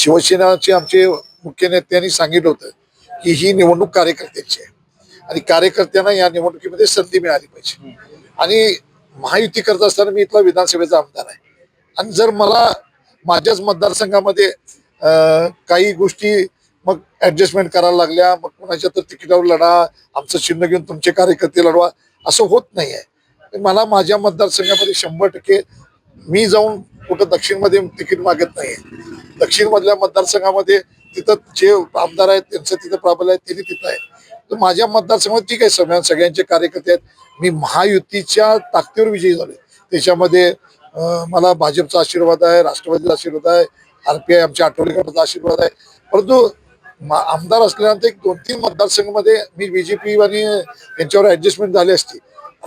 शिवसेनाचे आमचे मुख्य नेत्यांनी सांगितलं होतं की ही निवडणूक कार्यकर्त्यांची आहे आणि कार्यकर्त्यांना या निवडणुकीमध्ये संधी मिळाली पाहिजे. आणि महायुती करत असताना मी इथला विधानसभेचा आमदार आहे आणि जर मला माझ्याच मतदारसंघामध्ये काही गोष्टी मग ऍडजस्टमेंट करायला लागल्या, मग कोणाच्या तर तिकिटावर लढा, आमचं चिन्ह घेऊन तुमचे कार्यकर्ते लढवा, असं होत नाही आहे. मला माझ्या मतदारसंघामध्ये 100% मी जाऊन कुठं दक्षिणमध्ये तिकीट मागत नाहीये. दक्षिण मधल्या मतदारसंघामध्ये तिथं जे आमदार आहेत त्यांचं तिथं प्राबल्य आहे, त्यांनी तिथं आहे. तर माझ्या मतदारसंघात ठीक आहे, सगळ्यांचे कार्यकर्ते आहेत. मी महायुतीच्या ताकदीवर विजयी झालोय. त्याच्यामध्ये मला भाजपचा आशीर्वाद आहे, राष्ट्रवादीचा आशीर्वाद आहे, RPI आमच्या आठवले गटाचा आशीर्वाद आहे. परंतु आमदार असल्यानंतर 1-2-3 मतदारसंघामध्ये मी BJP आणि यांच्यावर ऍडजस्टमेंट झाली असती.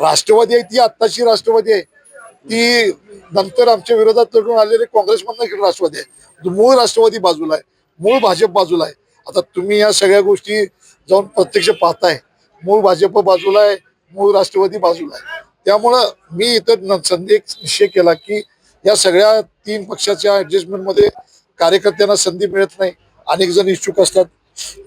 राष्ट्रवादी आहे ती आत्ताची राष्ट्रवादी आहे, ती नंतर आमच्या विरोधात लढून आलेले काँग्रेसमधनं राष्ट्रवादी आहे. मूळ राष्ट्रवादी बाजूला आहे, मूळ भाजप बाजूला आहे. आता तुम्ही या सगळ्या गोष्टी जाऊन प्रत्यक्ष पाहताय. मूळ भाजप बाजूला आहे, मूळ राष्ट्रवादी बाजूला आहे. त्यामुळं मी इथं संधी निश्चय केला की या सगळ्या 3 पक्षाच्या ऍडजस्टमेंटमध्ये कार्यकर्त्यांना संधी मिळत नाही. अनेक जण इच्छुक असतात,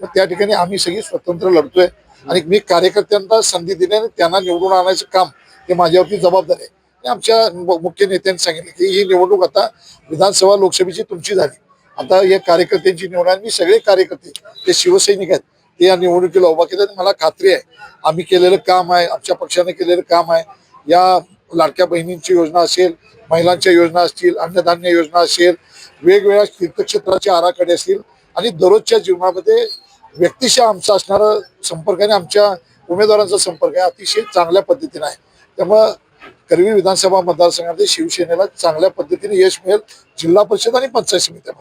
त्या ठिकाणी आम्ही सगळी स्वतंत्र लढतोय आणि मी कार्यकर्त्यांना संधी दिल्याने त्यांना निवडून आणायचं काम हे माझ्यावरती जबाबदारी आहे. आमच्या मुख्य नेत्यांनी सांगितलं की ही निवडणूक आता विधानसभा लोकसभेची तुमची झाली, आता या कार्यकर्त्यांची निवड आहे. मी सगळे कार्यकर्ते ते शिवसैनिक आहेत, ते या निवडणुकीला उभा केलं. मला खात्री आहे आम्ही केलेलं काम आहे, आमच्या पक्षाने केलेलं काम आहे. या लाडक्या बहिणींची योजना असेल, महिलांच्या योजना असतील, अन्नधान्य योजना असेल, वेगवेगळ्या तीर्थक्षेत्राचे आराखडे असतील आणि दररोजच्या जीवनामध्ये व्यक्तिशः आमचा असणारा संपर्क आणि आमच्या उमेदवारांचा संपर्क आहे अतिशय चांगल्या पद्धतीने आहे. त्यामुळं करवीर विधानसभा मतदारसंघामध्ये शिवसेनेला चांगल्या पद्धतीने यश मिळेल, जिल्हा परिषद आणि पंचायत समित्या.